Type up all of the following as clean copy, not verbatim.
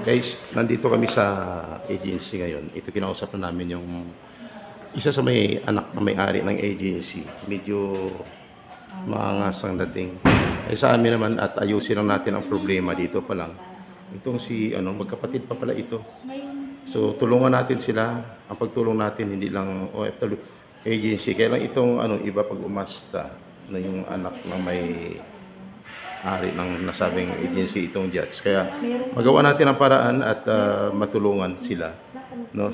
Guys, nandito kami sa agency ngayon. Ito kinausap na namin yung isa sa may anak na may-ari ng agency. Medyo maangas ang dating. Sa amin naman at ayusin lang natin ang problema dito pa lang. Itong si magkapatid pa pala ito. So tulungan natin sila. Ang pagtulong natin hindi lang OFW agency. Kaya lang itong iba pag umasta na yung anak ng may ari ng nasabing agency itong judge. Kaya magawa natin ang paraan at matulungan sila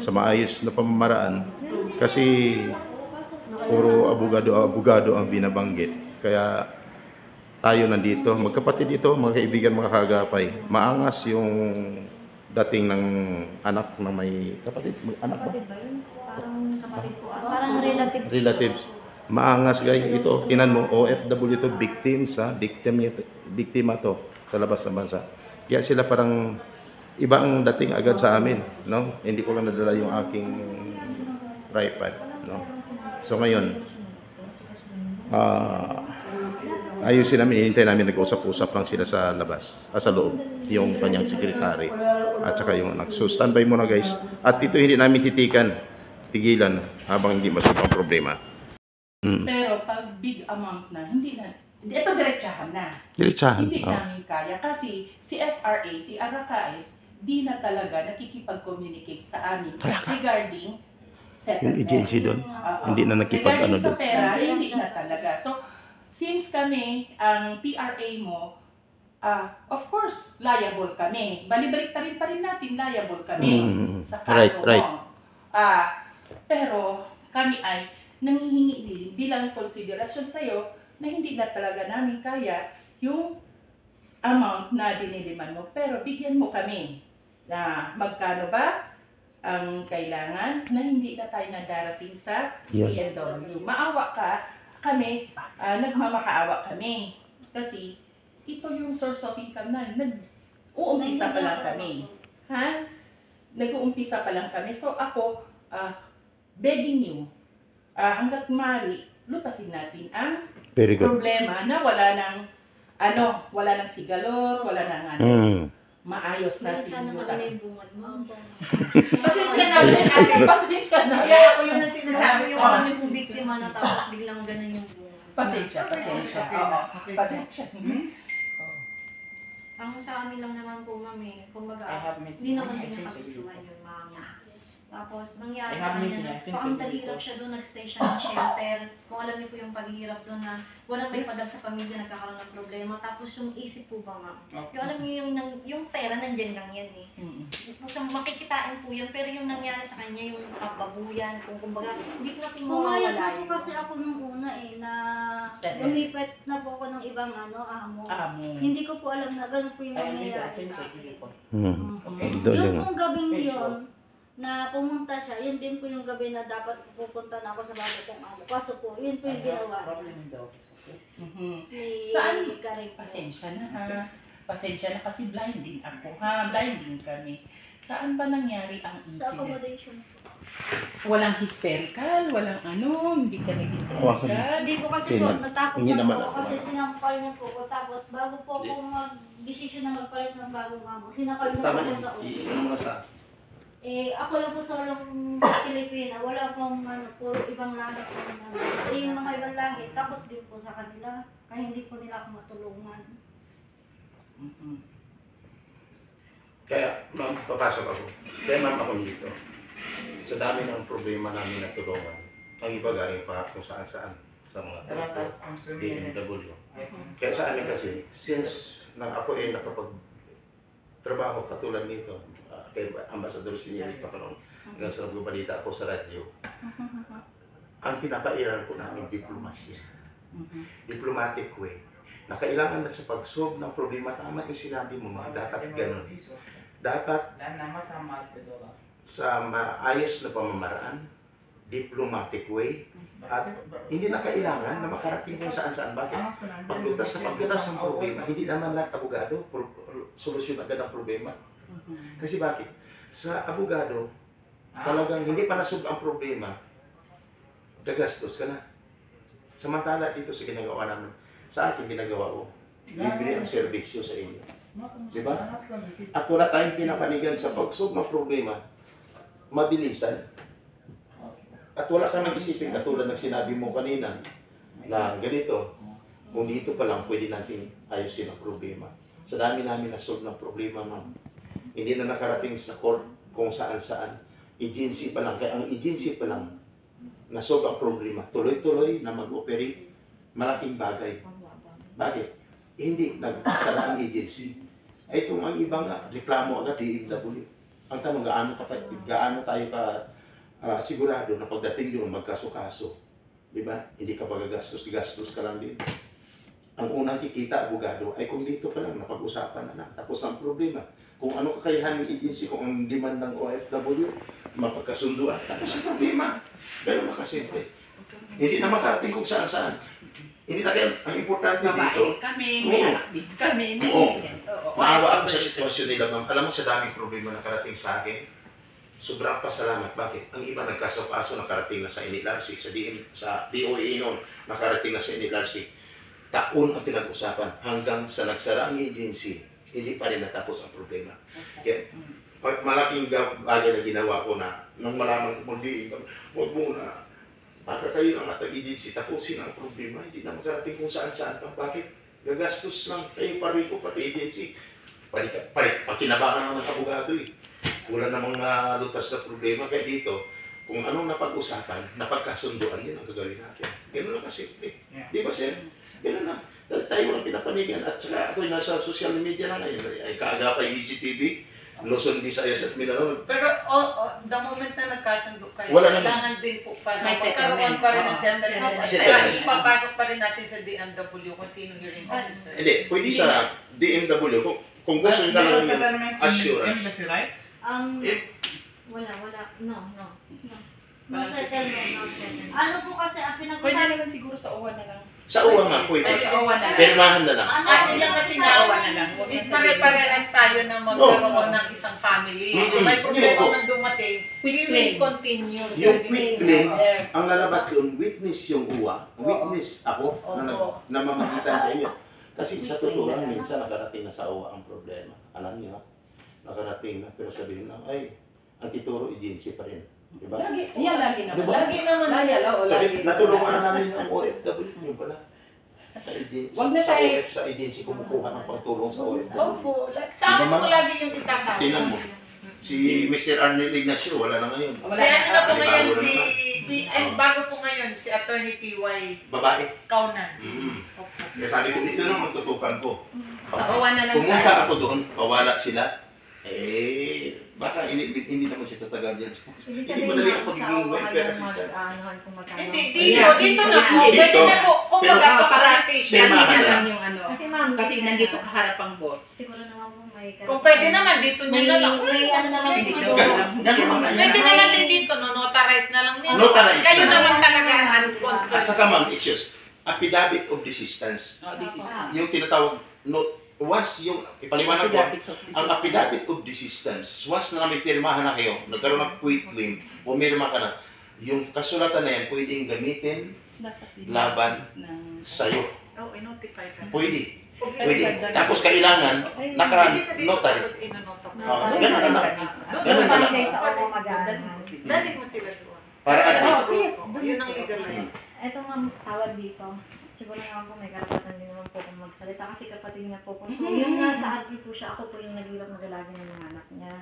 sa maayos na pamamaraan kasi puro abogado ang binabanggit. Kaya tayo nandito, magkapatid ito, mga kaibigan, mga kagapay. Maangas yung dating ng anak na may kapatid, anak ba? Parang kapatid po. Parang relatives. Maangas guys, ito, tinan mo, OFW to, victims ha, biktima to sa labas ng bansa. Kaya sila parang iba ang dating agad sa amin, no? Hindi ko lang nadala yung aking tripod, no? So ngayon, ayusin namin, hinintay namin, nag-usap-usap lang sila sa labas, sa loob, yung kanyang sekretary at saka yung anak. So standby muna guys, at ito hindi namin tigilan habang hindi masob ang problema. Pero pag big amount na, ito diretsahan na. Hindi namin kaya kasi si FRA, si Aracais, di na talaga nakikipag-communicate sa amin regarding settlement. Yung agency doon, hindi na nakipag-ano doon. Regarding sa pera, hindi na talaga. So, since kami, ang PRA mo, of course, liable kami. Balibalik pa rin natin, liable kami sa kaso mo. Pero kami ay nanghihingi din bilang konsiderasyon sa'yo na hindi na talaga namin kaya yung amount na diniliman mo. Pero bigyan mo kami na magkano ba ang kailangan na hindi na tayo nadarating sa PNW. Maawa ka, kami, nagmamakaawa kami. Kasi ito yung source of income na. Nag-uumpisa pa lang kami. Nag-uumpisa pa lang kami. So ako, begging you, hanggat maaari, lutasin natin ang problema na wala nang sigalot, wala nang maayos natin lutasin. Pasensya na, pasensya na. Kaya ako yun ang sinasabi yung mga biktima na tapos biglang ganun yung bunga. Pasensya. Pasensya. Ang sa amin lang naman po, mami, kumbaga, hindi naman din nakagustuhan yun, mami. Tapos, nangyari sa kanya, paandalirap siya doon, nag-stay siya ng shelter. Kung alam niyo po yung paghihirap doon na walang may padal sa pamilya, nagkakaroon ng problema. Tapos yung isip po ba, ma'am? Yung alam niyo yung pera, nandyan lang yan eh. Makikitain po yan, pero yung nangyari sa kanya, yung kababuyan, kung kumbaga, hindi natin mawawala yun. Pumayag na po kasi ako nung una na lumipat na po ako ng ibang amo. Hindi ko po alam na ganun po yung mangyayari sa akin. Yung pong gabing yun, na pumunta siya, yun din po yung gabi na dapat pupunta na ako sa bago kong amo. Kaso po, yun po yung ginawa niya. Saan? Pasensya na Pasensya na kasi blinding ako blinding kami. Saan ba nangyari ang incident? Sa accommodation po. Walang hysterical, walang hindi ka nag-hysterical. Hindi po kasi po, natakot na po kasi sinampal niya po ko. Tapos bago po ako mag-desisyon na magpalit ng bagong amo, sinakal niya po sa office. Ako lang po sa walang Pilipina, wala pong puro ibang lahi po. Yung mga ibang lahi, takot din po sa kanila, kaya hindi po nila ako matulungan. Kaya, ma'am, papasok ako. Kaya ma'am ako dito. Sa dami ng problema namin na tulungan, ang iba galing pa kung saan-saan sa mga BMW. Kaya sa amin kasi, since ako nakapag-trabaho katulad nito, kay Ambassador Senior Pakanon, hanggang sa nagbabalita ako sa radyo, ang pinapairal po namin diplomasya. Diplomatic way. Na kailangan na sa pag-solve ng problema, tama yung sinabi mo, dapat ganun. Dapat sa maayos na pamamaraan, diplomatic way, at hindi na kailangan na makarating kung saan-saan. Bakit? Paglutas ng problema, hindi naman lahat abogado, solusyon agad ang problema. Kasi bakit? Sa abogado, talagang hindi pa nasub ang problema, gagastos ka na. Samantala dito sa ginagawa namin, sa akin ginagawa ko, libre ang serbisyo sa inyo. Di ba? At wala tayong pinapanigan sa pag-solve ng problema, mabilisan. At wala kang nag-isipin katulad ng sinabi mo kanina na ganito, kung dito pa lang pwede natin ayusin ang problema. Sa dami namin na-solve ng problema, ma'am. Hindi na nakarating sa court kung saan-saan. Agency pa lang. Kaya ang agency pa lang, na-solve ang problema. Tuloy-tuloy na mag-operate, malaking bagay. Bakit? Hindi nagsara ang agency. Ay kung ang iba nga, reklamo agad DMW. Ang tanong, gaano tayo sigurado na pagdating doon magkaso-kaso. Diba? Hindi ka gastos ka lang din. Ang unang kikita, abogado, ay kung dito pa lang, napag-usapan na lang. Tapos ang problema, kung ano kakayahan ng agency, kung ang demand ng OFW, mapagkasunduan. Tapos ang problema, gano'n makasimple. Hindi na makarating kung saan-saan. Hindi na kaya, ang importante dito, Babae kami, may Oo. anak din kami, may Oo. Oo. maawa ako sa sitwasyon nila, ma'am. Alam mo sa daming problema na karating sa akin, sobrang pasalamat. Bakit? Ang iba nagkaso-kaso nakarating na sa NLRC, sa DOE noon, nakarating na sa NLRC. Taon ang pinag-usapan hanggang sa nagsara ang agency, hindi pa rin natapos ang problema. Kaya, malaking bagay na ginawa ko na nang malaman ko, huwag muna. Baka kayo ang atag agency, tapusin ang problema, hindi na makarating kung saan-saan pa. Bakit? Gagastos lang kayo pariko pati agency. Pakinabangan naman ng abogado eh. Wala namang lutas na problema. Kaya dito, kung anong napag-usapan, napagkasunduan, yun ang gagawin natin. Ganun lang kasimple. Di ba, sir? Ganun na. Tayo lang pinapanigan. At saka ako'y nasa social media na ngayon. Ay kaagapay ECTV, Luzon, Visayas at Mindanao. Pero the moment na nagkasundo kayo, Wala naman. kailangan din po pa na May magkaroon pa rin ng settlement. settlement. At Settlement. saka ipapasok pa rin natin sa DMW kung sino hearing officer. Hindi, pwede sa DMW. Kung gusto nyo talaga yung assurance. Embassy, right? Wala. No. No settlement. No settlement. Ano po kasi ang Pwede pinag-usapan? naman siguro sa OWA na lang. Sa uwa nga, pwede. Ay, sa OWA na lang. Pirmahan na lang. Ano lang kasi Sa na, OWA na lang. Huwag nang sabihin. pare-parehas tayo na magkaroon ng isang family. So may problema man dumating, we Quick will claim. continue. Yung quick claim, Yeah. ang lalabas doon, witness yung uwa, witness ako Oo. na mamagitan sa inyo. Kasi sa totoo lang, minsan nakarating na sa uwa ang problema. Alam niyo, nakarating na, pero sabihin na, ay, ang tituro agency pa rin. Diba? Lagi, Yan, lagi naman. Diba? Lagi naman. Lagi, oo, Sabi, lagi. natulungan na namin yung OFW nyo pala. Sa agency, Wag na sa tayo- sa agency kumukuha ng pagtulong sa OFW. Opo, sa akin po lagi yung itatawag. Tingnan mo. Si Mr. Arnel Ignacio, wala na ngayon. Wala Si ano na po Bago ngayon, na si naman. bago po ngayon, si Attorney T.Y. Babae. Kaunan. Opo. Kaya sabi ko, ito na magtutukan ko. Sa OWA na lang. Pumunta ako doon, pawala sila. Baka hindi naman siya tatagal dyan. Ibig Hindi sabihin madali ang sa pagiging uwa welfare kayo assistant. mag-aanohan kung magkano. Hindi, Ayan, dito na po. dito. Pwede na po. Kung Pero- mag-documentation. Pero- Lagi na lang yung ano. Kasi ma'am, Kasi ganyan nandito na. kaharap ang boss. Siguro naman po may... Kung pwede naman, dito nyo May, na lang. may ano naman Hindi po siya siguro. Ganun naman. Pwede naman din dito, no? Notarize na lang nila. Notarize Kayo na. naman talaga ang At concern. saka ma'am, excuse, affidavit of desistance. Oh, this is Yung tinatawag, once yung, ipaliwanag ko, ang affidavit of desistance, once na namin pirmahan na kayo, nagkaroon ng quit claim, pumirma ka na, yung kasulatan na yan, pwedeng gamitin laban sa'yo. Oh, i-notify ka. Pwede. Pwede. Tapos kailangan, naka-notary. Tapos inanota mo. Ganun na lang. Ganun na lang. Sa uwa mag-aanohan. Dali mo sila doon. Para at least. yes. Yun ang legalize. Ito ma'am, tawag dito. Siguro naman po may karapatan din naman po kung magsalita kasi kapatid niya po ko. So yun nga sa adri po siya, ako po yung naghirap mag-alaga ng mga anak niya.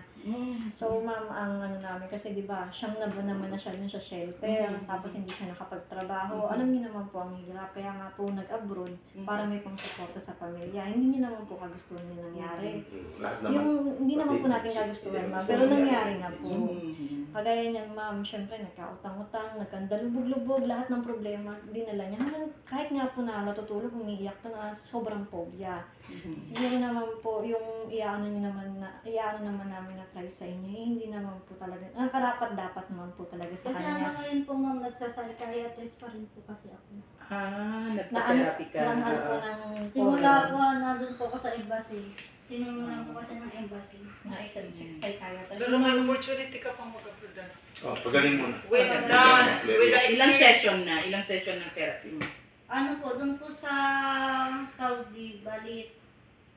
So ma'am, ang ano namin kasi di ba, siyang buwan naman na siya dun sa shelter, tapos hindi siya nakapagtrabaho. Alam niyo naman po ang hirap, kaya nga po nag-abroad para may pang-suporta sa pamilya. Hindi niyo naman po kagustuhan yung nangyari. Lahat naman. Yung hindi naman po natin kagustuhan ma'am, pero nangyari nga po. Kagaya niyan ma'am, syempre nagkautang-utang, nagkandalubog-lubog, lahat ng problema dinala niya. Hanggang kahit nga po na natutulog, umiiyak to na sobrang phobia. Siguro naman po yung iyaano naman namin na try sa inyo, hindi naman po talaga, ang karapat dapat naman po talaga sa Kasi kanya. ngayon po ma'am, nagsa-psychiatrist pa rin po kasi ako. Nagpa-therapy ka. Lang ano po ng Simula po na doon po ako sa embassy. Sinununan po kasi ng embassy. na isang psychiatrist. Pero may opportunity ka pang mag-upload. Pagaling mo na. With the Ilang experience. session ng therapy mo? Ano po, doon po sa Saudi, bali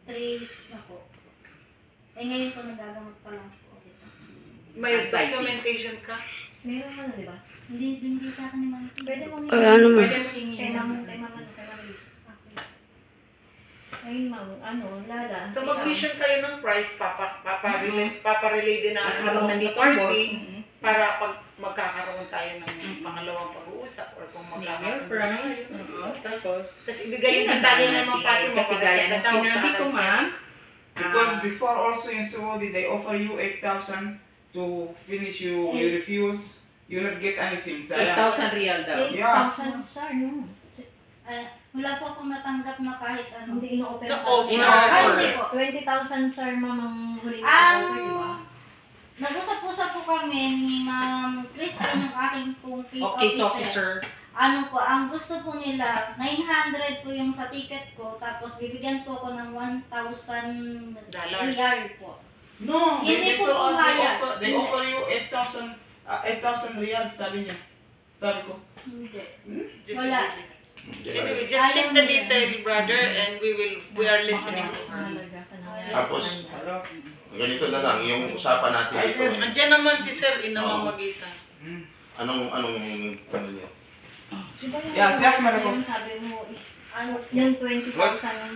3 weeks na po. Ngayon po nagagamot pa lang po dito. May Anxiety. documentation ka? Meron ka na, di ba? Hindi sa akin ni Ma'am. Pwede mo Pwede mo kay hingin. kay Ma'am Liz. Ayun, ma'am, Lala. So mag-mission kayo ng price, paparelay din na Habang sa nandito party boss. para pag magkakaroon tayo ng pangalawang pag-uusap or kung Price. magkakasundo. Tapos, Tapos ibigay yung detalye ng mga party mo kasi para gaya sa ng tao, sinabi tsaka ko, sa- ma'am, Because before also in Saudi, they offer you 8,000 to finish you refuse, you not get anything. 8,000 real daw. 8,000 sir, no? Wala po akong natanggap na kahit ano. Hindi ino-open Na-offer. Hindi po. 20,000 sir, ma'am, ang huling Ang offer, di ba? nag-usap-usap po kami ni Ma'am Christine, yung aking pong Okay, officer. Ano po, ang gusto po nila, 900 po yung sa ticket ko, tapos bibigyan po ako ng 1,000 Dollars. riyal po. No, Hindi they po told us pumayag. they offer you 8,000 riyal, sabi niya. Sabi ko. Hindi. Just Wala. Anyway, just take the detail, brother, and we are listening to her. Mahalaga sa nangyari Tapos, sa kanya. Hello? ganito na lang, yung usapan natin Ay, dito. sir. Andiyan naman si Sir inamamagitan. Anong ano niyo? Di ba yung Yeah, si Ahmed kasi ako. yung sabi mo is, Ano, yung 20,000,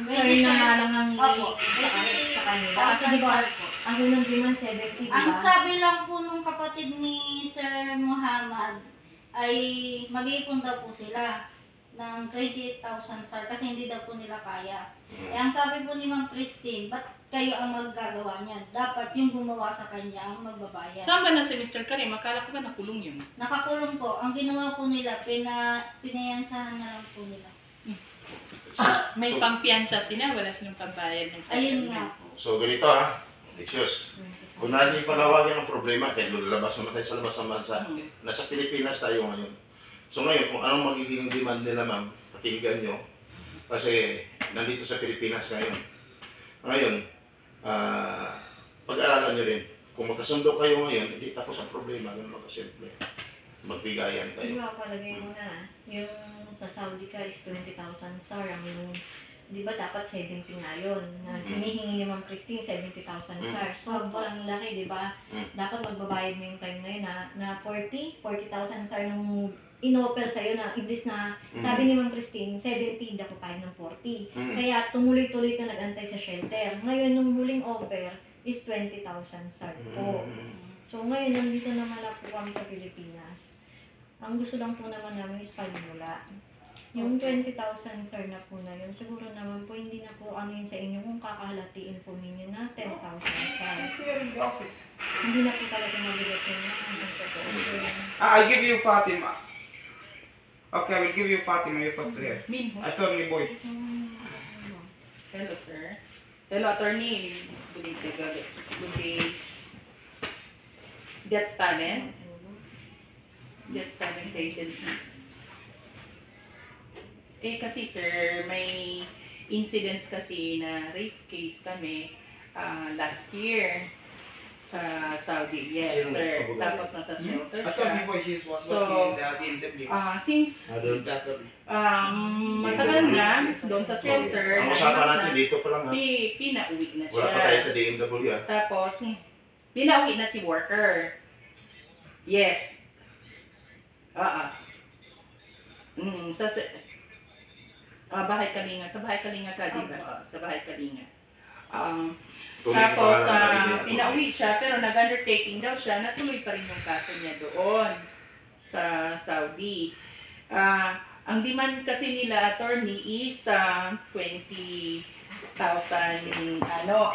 sir, na nga lang ang Opo. sa kanila. Kasi di ba, ang unang demand 70, di ang ba? sabi lang po nung kapatid ni Sir Muhammad ay mag-iipon daw po sila ng 28,000 SAR kasi hindi daw po nila kaya. Eh, ang sabi po ni Ma'am Christine, ba't kayo ang maggagawa niyan? Dapat yung gumawa sa kanya ang magbabayad. Saan ba na si Mr. Karim? Akala ko ba nakulong yun? Nakakulong po. Ang ginawa po nila, pinayansahan na lang po nila. May pangpiyansa sila, wala silang pambayad ng Ayun nga po. So ganito ha, Lexus. Kung natin palawagan ang problema, kaya lalabas naman tayo sa labas ng bansa. Nasa Pilipinas tayo ngayon. So ngayon, kung anong magiging demand nila ma'am, pakinggan nyo. Kasi nandito sa Pilipinas ngayon. Ngayon, pag-aralan nyo rin. Kung magkasundo kayo ngayon, hindi tapos ang problema. Ganun lang kasimple. Magbigayan Di kayo. ba, palagay mo na, yung sa Saudi ka is 20,000 SAR, ang yung, di ba dapat 70 nga yun, na sinihingi ni Ma'am Christine 70,000 SAR. So, parang laki, di ba? Dapat magbabayad mo yung time ngayon na 40,000 SAR nung in-offer sa'yo na, iblis na, sabi ni Ma'am Christine, 70, dapat payag ng 40. Kaya tumuloy-tuloy ka nag-antay sa shelter. Ngayon, yung huling offer is 20,000 SAR po. So ngayon, nandito naman na po kami sa Pilipinas. Ang gusto lang po naman namin is palimula. Yung 20,000 sir na po na yun, siguro naman po hindi na po ano yun sa inyo kung kakahalatiin po ninyo na 10,000 sir. He's here in the office. Hindi na po talaga mabigat yun. Ang totoo, sir. I'll give you Fatima. Okay, I will give you Fatima. You talk to her. Minho. Attorney boy. Hello, sir. Hello, attorney. Good day. Jets Talent. Jets Talent Agency. Kasi sir, may incidents kasi na rape case kami last year sa Saudi. Yes, Sino sir. abogado? Tapos nasa shelter Attorney siya. boy, he was So, working in the DMW. Since He's the attorney. matagal na doon sa shelter, Ang 9 usapan months natin na, dito pa lang ha. pinauwi na Wala pa tayo siya. sa DMW ha. Tapos, pinauwi na si worker. Yes. Bahay Kalinga. Sa Bahay Kalinga ka, di ba? Sa Bahay Kalinga. Tapos, pinauwi siya, pero nag-undertaking daw siya, natuloy pa rin yung kaso niya doon sa Saudi. Ang demand kasi nila, attorney, is 20,000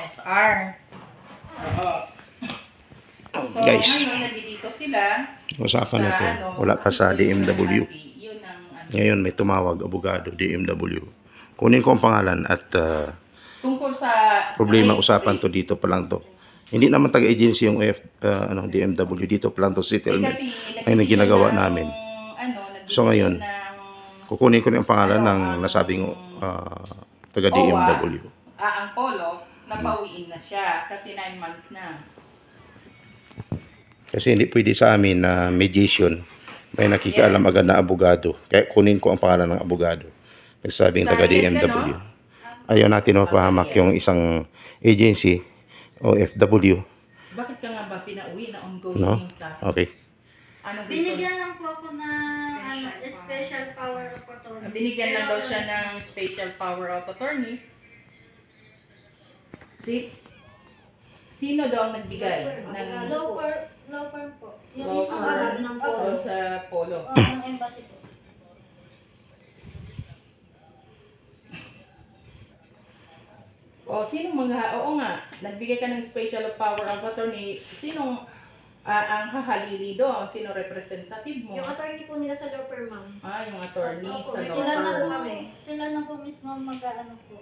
SR. So, Guys. ngayon, nandito sila Usapan na to. ano, Wala pa sa DMW. Yun ang Ngayon may tumawag, abogado, DMW. Kunin ko ang pangalan at tungkol sa problema, usapan to dito pa lang to. Hindi naman taga-agency yung DMW, dito pa lang to settlement. Ayun ang ginagawa namin. So ngayon, kukunin ko na ang pangalan ng nasabing taga-DMW. ang polo, napauwiin na siya kasi 9 months na. Kasi hindi pwede sa amin na mediation. May nakikaalam agad na abogado. Kaya kunin ko ang pangalan ng abogado. Sabing taga Sergeant ka, DMW. Ayaw natin mapahamak yung isang agency o FW. Bakit ka nga ba pinauwi na ongoing No? yung class? Okay. Anong reason? Binigyan lang po ako na special power of attorney. Binigyan lang daw siya ng special power of attorney. Sino daw ang nagbigay ng Law firm po. Yung law isang firm ng o sa polo? ng embassy po. O sino mga, oo nga, nagbigay ka ng special power of attorney, sinong ang hahalili doon? Sino representative mo? Yung attorney po nila sa law firm, ma'am. Yung attorney Opo, sa law Sila na po firm. Sila na po mismo mag-ano po.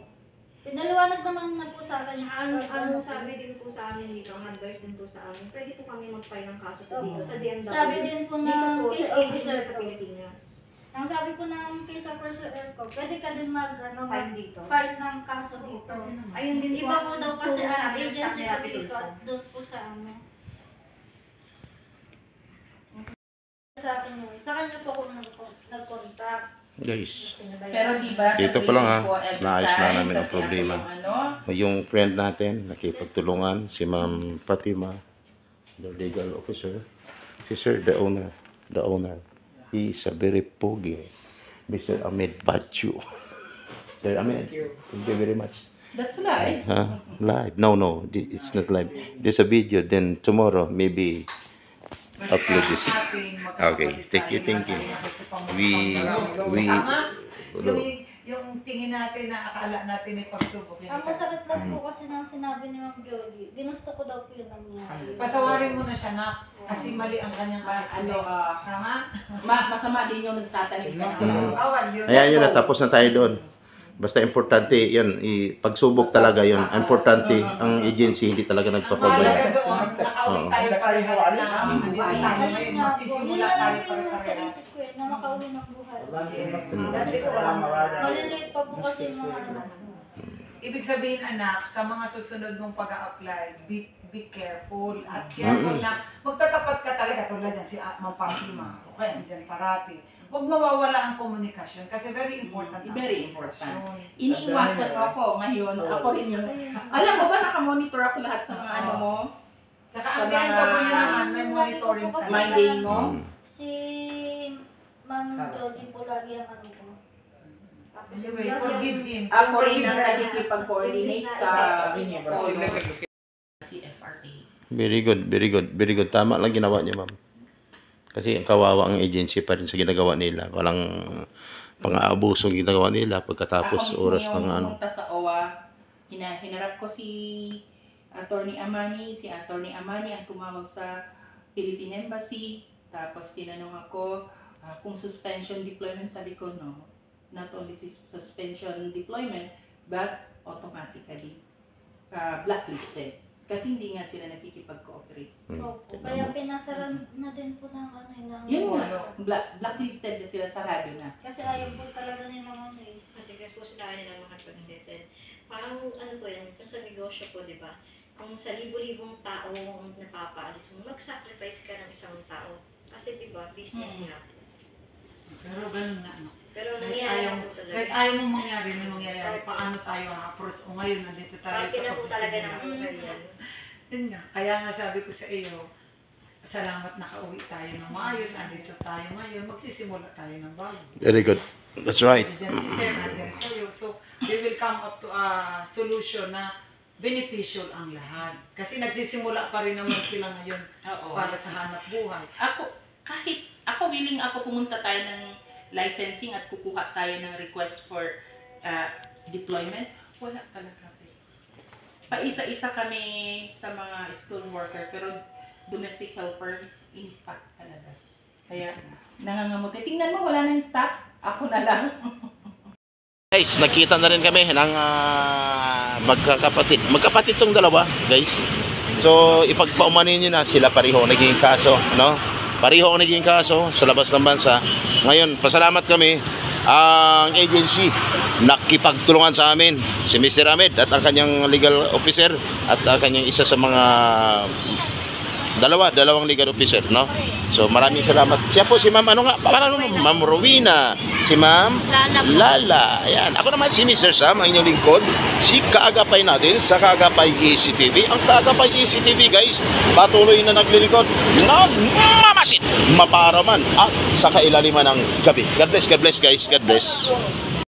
Pinaliwanag naman na po sa akin. Ang sabi din po sa amin dito, ang advice din po sa amin, pwede po kami mag-file ng kaso sa dito, sa DMW. Sabi din po dito ng po case sa agency officer sa ko. Pilipinas. Ang sabi po ng case officer ko, pwede ka din File dito. file ng kaso dito. Ayun din Iba po daw kasi sa ang amin ng staff agency ni ko Rapid dito Tulfo. at doon po sa ano. Sa akin yun. Sa kanya po ako nag-contact. Guys, Pero di ba Dito pa lang, sabihin ko every naayos na time, namin ang kasi problema. ako yung ano, yung friend natin, nakipagtulungan, si Ma'am Fatima, the legal officer. Si Sir, the owner. He is a very pogi. Mr. Ahmed Bachu. Sir Ahmed, thank you very much. that's life. Live? No, it's not live. There's a video, then tomorrow, maybe upload this. Okay, thank you. Yung tingin natin na akala natin ay pagsubok. Ang masakit lang po kasi nang sinabi ni Ma'am Jody, ginusto ko daw po yun ang nangyari. Pasawarin mo na siya na kasi mali ang kanyang assessment. Tama? Masama din yung nagtatanim ka. Bawal yun. Ayan yun, tapos na tayo doon. Basta importante, yan, pagsubok talaga yun. Importante, ang agency hindi talaga nagpapabaya. Mahalaga doon, nakauwi tayo parehas na. Nandito tayo Ayun ngayon, nga po, magsisimula yun tayo lang po yung nasa parehas. isip ko eh, na makauwi ng buhay. That's it. Maliliit pa po kasi yung mga anak. Ibig sabihin, anak, sa mga susunod mong pag-a-apply, be careful at careful na magtatapat ka talaga tulad yan si Ma'am Fatima. Okay, andyan parati. Huwag mawawala ang komunikasyon kasi very important. ang Very komunikasyon. Iniiwasan mo ako ngayon. Ako rin yung... Alam mo ba, nakamonitor ako lahat sa mga ano mo? Saka Sa ang DMW mga- naman, may monitoring Kasi My tayo. day mo? Si Ma'am Jody po lagi ang ano ko. Tapos Anyway, forgive him. Ako rin ang nagkikipag-coordinate sa CFRA. Very good. Tama lang ginawa niya, ma'am. Kasi ang kawawa ang agency pa rin sa ginagawa nila. Walang pang-aabuso ang ginagawa nila pagkatapos Ako oras mismo ng yung ano. pumunta sa OWA, hinarap ko si Attorney Amani. Si Attorney Amani ang tumawag sa Philippine Embassy. Tapos tinanong ako kung suspension deployment. Sabi ko, no. Not only suspension deployment, but automatically blacklisted. Kasi hindi nga sila nakikipag-cooperate. Opo. Kaya pinasaran na din po ng ano ng Yun nga, blacklisted na sila, sarado na. kasi ayaw po talaga nila ano eh. Matigas po sila nila makapag-settle. Parang ano po yan, kung sa negosyo po, di ba? Kung sa libo-libong tao ang napapaalis mo, mag-sacrifice ka ng isang tao. Kasi di ba, business nga. Pero ganun na ano. Pero Kahit nangyayari ayaw, po talaga. kahit ayaw mong mangyari, may mangyayari. Paano tayo approach? O ngayon, nandito tayo Parang sa po talaga ng pagsisimula. buhay yan. Yun nga. Kaya nga sabi ko sa iyo, salamat nakauwi tayo ng maayos. Andito tayo ngayon. Magsisimula tayo ng bago. Very good. That's right. Nandiyan si Sir, nandiyan kayo. So, we will come up to a solution na beneficial ang lahat. Kasi nagsisimula pa rin naman sila ngayon Oo. para sa hanap buhay. Ako willing ako pumunta tayo ng licensing at kukuha tayo ng request for deployment. Wala talaga. Paisa-isa kami sa mga skilled worker pero domestic helper in-staff talaga. Kaya nangangamote. Tingnan mo, wala nang staff. Ako na lang. Guys, nakita na rin kami ng magkakapatid. Magkapatid tong dalawa, guys. So, ipagpaumanin nyo na sila pareho naging kaso, no? Pareho naging kaso sa labas ng bansa. Ngayon, pasalamat kami ang agency nakipagtulungan sa amin, si Mr. Ahmed at ang kanyang legal officer at ang kanyang isa sa mga Dalawang legal officer, no? So maraming salamat. Siya po si Ma'am, ano nga, parang Ma'am Rowena, si Ma'am Lala. Ayan. Ako naman si Mr. Sam, ang inyong lingkod. Si Kaagapay natin sa Kaagapay ECTV. Ang Kaagapay ECTV, guys, patuloy na naglilingkod. Mamasit, maparaman at sa kailaliman ng gabi. God bless guys. God bless.